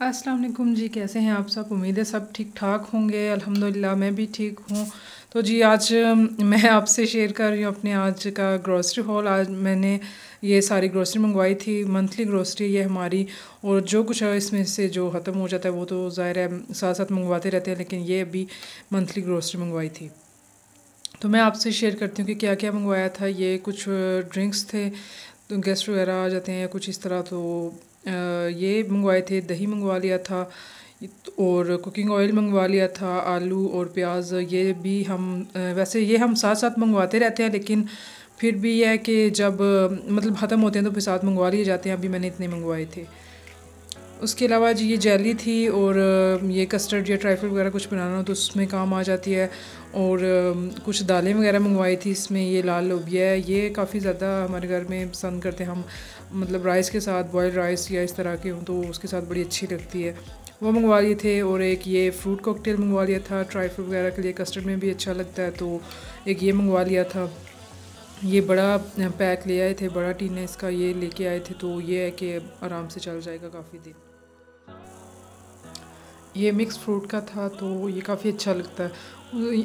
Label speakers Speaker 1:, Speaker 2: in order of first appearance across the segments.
Speaker 1: अस्सलाम वालेकुम जी, कैसे हैं आप सब? उम्मीद है सब ठीक ठाक होंगे। अल्हम्दुलिल्लाह मैं भी ठीक हूँ। तो जी आज मैं आपसे शेयर कर रही हूँ अपने आज का ग्रॉसरी हॉल। आज मैंने ये सारी ग्रॉसरी मंगवाई थी, मंथली ग्रॉसरी ये हमारी। और जो कुछ है इसमें से जो ख़त्म हो जाता है वो तो ज़ाहिर है साथ साथ मंगवाते रहते हैं, लेकिन ये अभी मंथली ग्रॉसरी मंगवाई थी। तो मैं आपसे शेयर करती हूँ कि क्या क्या मंगवाया था। ये कुछ ड्रिंक्स थे, तो गेस्ट वगैरह आ जाते हैं कुछ इस तरह। तो ये मंगवाए थे, दही मंगवा लिया था और कुकिंग ऑयल मंगवा लिया था, आलू और प्याज। ये भी हम वैसे ये हम साथ साथ मंगवाते रहते हैं, लेकिन फिर भी यह है कि जब मतलब ख़त्म होते हैं तो फिर साथ मंगवा लिए जाते हैं। अभी मैंने इतने मंगवाए थे। उसके अलावा जी ये जेली थी और ये कस्टर्ड या ट्राइफल वगैरह कुछ बनाना हो तो उसमें काम आ जाती है। और कुछ दालें वगैरह मंगवाई थी। इसमें ये लाल लोबिया है, ये काफ़ी ज़्यादा हमारे घर में पसंद करते हैं हम, मतलब राइस के साथ, बॉयल्ड राइस या इस तरह के हों तो उसके साथ बड़ी अच्छी लगती है। वो मंगवा लिए थे। और एक ये फ्रूट कॉकटेल मंगवा लिया था ट्राइफल वगैरह के लिए, कस्टर्ड में भी अच्छा लगता है, तो एक ये मंगवा लिया था। ये बड़ा पैक ले आए थे, बड़ा टीन है इसका, ये लेके आए थे। तो ये है कि आराम से चल जाएगा काफ़ी दिन। ये मिक्स फ्रूट का था तो ये काफ़ी अच्छा लगता है।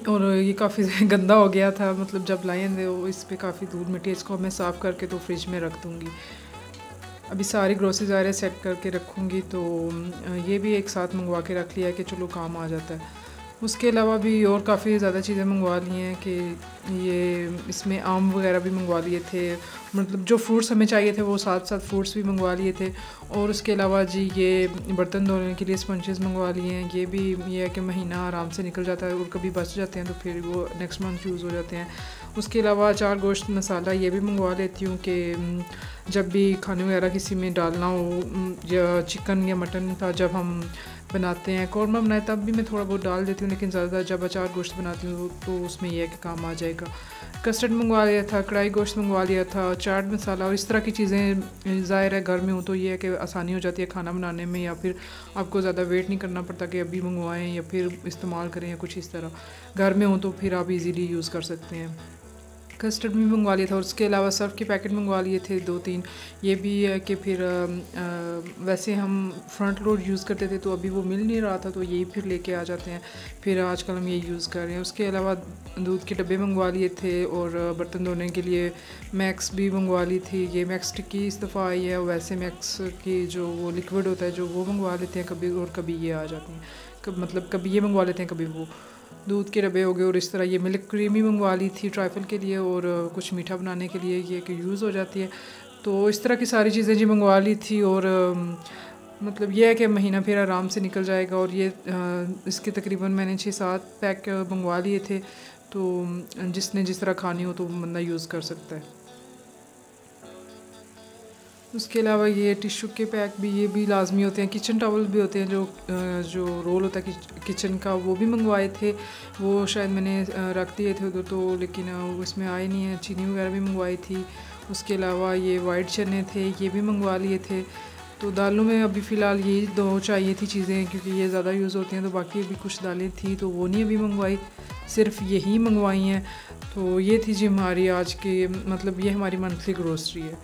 Speaker 1: और ये काफ़ी गंदा हो गया था, मतलब जब लाए थे वो इस पर काफ़ी धूल मिट्टी, इसको मैं साफ़ करके तो फ्रिज में रख दूँगी। अभी सारी ग्रोसरीज आ रहे सेट करके रखूँगी। तो ये भी एक साथ मंगवा के रख लिया कि चलो काम आ जाता है। उसके अलावा भी और काफ़ी ज़्यादा चीज़ें मंगवा ली हैं कि ये इसमें आम वगैरह भी मंगवा लिए थे, मतलब जो फ्रूट्स हमें चाहिए थे वो साथ साथ फ्रूट्स भी मंगवा लिए थे। और उसके अलावा जी ये बर्तन धोने के लिए स्पंजेस मंगवा लिए हैं। ये भी ये है कि महीना आराम से निकल जाता है और कभी बच जाते हैं तो फिर वो नेक्स्ट मंथ यूज़ हो जाते हैं। उसके अलावा अचार, गोश्त, मसाला ये भी मंगवा लेती हूँ कि जब भी खाने वगैरह किसी में डालना हो, या चिकन या मटन था जब हम बनाते हैं, कौरमा बनाए तब भी मैं थोड़ा बहुत डाल देती हूँ, लेकिन ज़्यादा जब अचार गोश्त बनाती हूँ तो उसमें यह है कि काम आ जाएगा। कस्टर्ड मंगवा लिया था, कढ़ाई गोश्त मंगवा लिया था, चाट मसाला और इस तरह की चीज़ें। ज़ाहिर है घर में हो तो ये है कि आसानी हो जाती है खाना बनाने में, या फिर आपको ज़्यादा वेट नहीं करना पड़ता कि अभी मंगवाएं या फिर इस्तेमाल करें या कुछ इस तरह। घर में हो तो फिर आप इजीली यूज़ कर सकते हैं। कस्टर्ड भी मंगवा लिया था और उसके अलावा सर्फ के पैकेट मंगवा लिए थे 2-3। ये भी है कि फिर वैसे हम फ्रंट लोड यूज़ करते थे तो अभी वो मिल नहीं रहा था तो यही फिर लेके आ जाते हैं, फिर आजकल हम ये यूज़ कर रहे हैं। उसके अलावा दूध के डब्बे मंगवा लिए थे और बर्तन धोने के लिए मैक्स भी मंगवा ली थी। ये मैक्स टिक्की इस दफ़ा आई है, वैसे मैक्स की जो वो लिक्विड होता है जो वो मंगवा लेते हैं कभी, और कभी ये आ जाती हैं मतलब कभी ये मंगवा लेते हैं कभी वो। दूध के डब्बे हो गए और इस तरह ये मिल्क क्रीमी मंगवा ली थी ट्राइफल के लिए और कुछ मीठा बनाने के लिए ये कि यूज़ हो जाती है। तो इस तरह की सारी चीज़ें जी मंगवा ली थी। और मतलब ये है कि महीना फिर आराम से निकल जाएगा। और ये इसके तकरीबन मैंने 6-7 पैक मंगवा लिए थे, तो जिसने जिस तरह खानी हो तो बंदा यूज़ कर सकता है। उसके अलावा ये टिश्यू के पैक भी, ये भी लाजमी होते हैं। किचन टॉवल भी होते हैं जो रोल होता है किचन का, वो भी मंगवाए थे। वो शायद मैंने रख दिए थे उधर तो, लेकिन उसमें आए नहीं है। चीनी वगैरह भी मंगवाई थी। उसके अलावा ये वाइट चने थे, ये भी मंगवा लिए थे। तो दालों में अभी फ़िलहाल यही 2 चाहिए थी चीज़ें क्योंकि ये ज़्यादा यूज़ होती हैं। तो बाकी भी कुछ दालें थी तो वो नहीं अभी मंगवाई, सिर्फ यही मंगवाई हैं। तो ये थी जी हमारी आज की, मतलब ये हमारी मंथली ग्रोसरी है।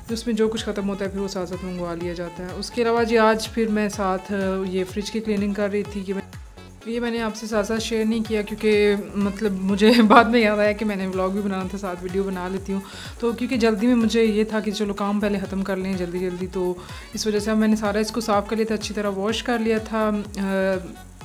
Speaker 1: तो उसमें जो कुछ ख़त्म होता है फिर वो साथ साथ मंगवा लिया जाता है। उसके अलावा जी आज फिर मैं साथ ये फ्रिज की क्लीनिंग कर रही थी कि ये मैंने आपसे साथ साथ शेयर नहीं किया क्योंकि मतलब मुझे बाद में याद आया कि मैंने व्लॉग भी बनाना था, साथ वीडियो बना लेती हूँ। तो क्योंकि जल्दी में मुझे ये था कि चलो काम पहले ख़त्म कर लें जल्दी जल्दी, तो इस वजह से अब मैंने सारा इसको साफ़ कर लिया था, अच्छी तरह वॉश कर लिया था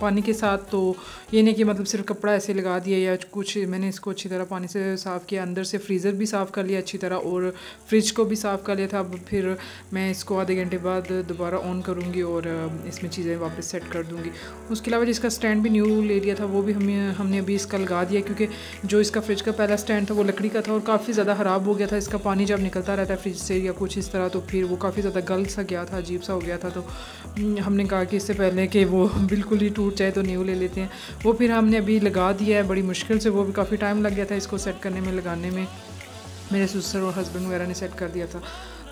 Speaker 1: पानी के साथ। तो ये नहीं कि मतलब सिर्फ कपड़ा ऐसे लगा दिया या कुछ, मैंने इसको अच्छी तरह पानी से साफ़ किया, अंदर से फ्रीज़र भी साफ़ कर लिया अच्छी तरह और फ्रिज को भी साफ़ कर लिया था। अब फिर मैं इसको आधे घंटे बाद दोबारा ऑन करूँगी और इसमें चीज़ें वापस सेट कर दूँगी। उसके अलावा जिसका स्टैंड भी न्यू ले लिया था वो भी हमने अभी इसका लगा दिया, क्योंकि जो इसका फ्रिज का पहला स्टैंड था वो लकड़ी का था और काफ़ी ज़्यादा ख़राब हो गया था। इसका पानी जब निकलता रहता है फ्रिज से या कुछ इस तरह तो फिर वो काफ़ी ज़्यादा गल सा गया था, अजीब सा हो गया था। तो हमने कहा कि इससे पहले कि वो बिल्कुल ही टूट जाए तो न्यू ले लेते हैं। वो फिर हमने अभी लगा दिया है बड़ी मुश्किल से, वो भी काफ़ी टाइम लग गया था इसको सेट करने में, लगाने में। मेरे सिस्टर और हस्बैंड वगैरह ने सेट कर दिया था।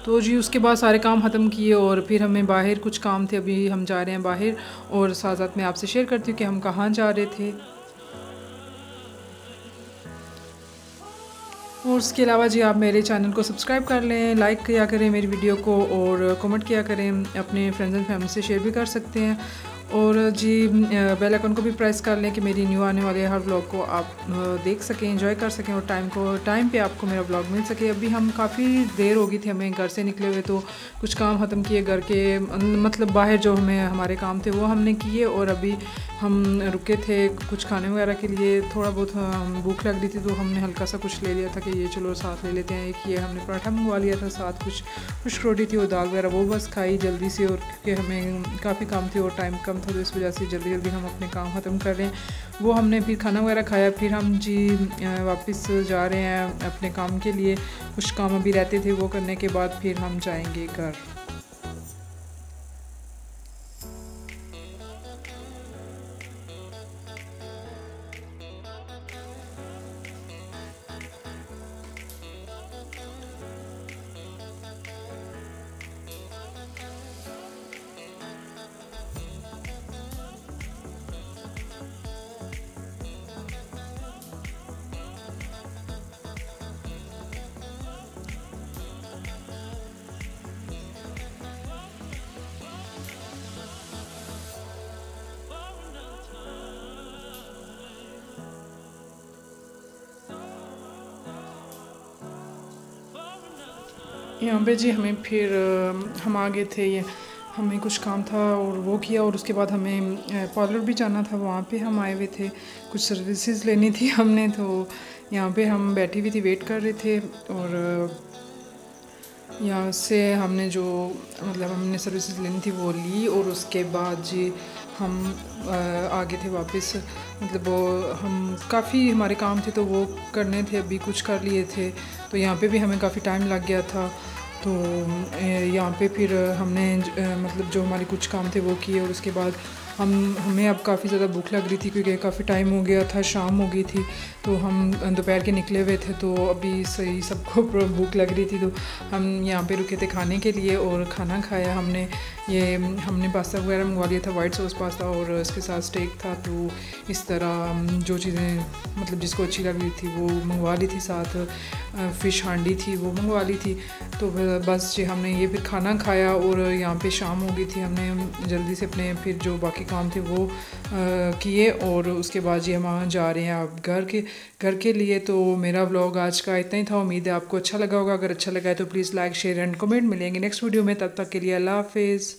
Speaker 1: तो जी उसके बाद सारे काम ख़त्म किए और फिर हमें बाहर कुछ काम थे, अभी हम जा रहे हैं बाहर। और साथ साथ मैं आपसे शेयर करती हूँ कि हम कहाँ जा रहे थे। और उसके अलावा जी आप मेरे चैनल को सब्सक्राइब कर लें, लाइक किया करें मेरी वीडियो को और कमेंट किया करें, अपने फ्रेंड्स एंड फैमिली से शेयर भी कर सकते हैं। और जी बेल आइकन को भी प्रेस कर लें कि मेरी न्यू आने वाले हर व्लॉग को आप देख सकें, एंजॉय कर सकें और टाइम पे आपको मेरा व्लॉग मिल सके। अभी हम काफ़ी देर हो गई थी हमें घर से निकले हुए, तो कुछ काम ख़त्म किए घर के, मतलब बाहर जो हमारे काम थे वो हमने किए और अभी हम रुके थे कुछ खाने वगैरह के लिए। थोड़ा बहुत भूख लग रही थी तो हमने हल्का सा कुछ ले लिया था कि ये चलो साथ ले लेते हैं। एक ये हमने पराठा मंगवा लिया था, साथ कुछ खुश्क रोटी थी और दाल वगैरह, वो बस खाई जल्दी से। और क्योंकि हमें काफ़ी काम थी और टाइम कम था तो इस वजह से जल्दी जल्दी हम अपने काम ख़त्म कर रहे हैं। वो हमने फिर खाना वगैरह खाया, फिर हम जी वापस जा रहे हैं अपने काम के लिए। कुछ काम अभी रहते थे, वो करने के बाद फिर हम जाएंगे घर। यहाँ पे जी हमें फिर हम आ गए थे, ये हमें कुछ काम था और वो किया। और उसके बाद हमें पार्लर भी जाना था, वहाँ पे हम आए हुए थे, कुछ सर्विसेज लेनी थी हमने। तो यहाँ पे हम बैठी हुई थी, वेट कर रहे थे। और यहाँ से हमने जो मतलब हमने सर्विसेज लेनी थी वो ली और उसके बाद जी हम आगे थे वापस। मतलब वो हम काफ़ी हमारे काम थे तो वो करने थे, अभी कुछ कर लिए थे। तो यहाँ पे भी हमें काफ़ी टाइम लग गया था। तो यहाँ पे फिर हमने मतलब जो हमारे कुछ काम थे वो किए और उसके बाद हमें अब काफ़ी ज़्यादा भूख लग रही थी क्योंकि काफ़ी टाइम हो गया था, शाम हो गई थी। तो हम दोपहर के निकले हुए थे तो अभी सही सबको भूख लग रही थी। तो हम यहाँ पे रुके थे खाने के लिए और खाना खाया हमने। हमने पास्ता वगैरह मंगवा लिया था, वाइट सॉस पास्ता, और इसके साथ स्टेक था। तो इस तरह जो चीज़ें मतलब जिसको अच्छी लग रही थी वो मंगवा ली थी, साथ फ़िश हांडी थी वो मंगवा ली थी। तो बस जी हमने ये फिर खाना खाया और यहाँ पे शाम हो गई थी। हमने जल्दी से अपने फिर जो बाकी काम थे वो किए और उसके बाद जी हम जा रहे हैं अब घर के लिए। तो मेरा व्लॉग आज का इतना ही था, उम्मीद है आपको अच्छा लगा होगा। अगर अच्छा लगा है तो please like share and comment. मिलेंगे नेक्स्ट वीडियो में, तब तक के लिए अल्लाह हाफिज़।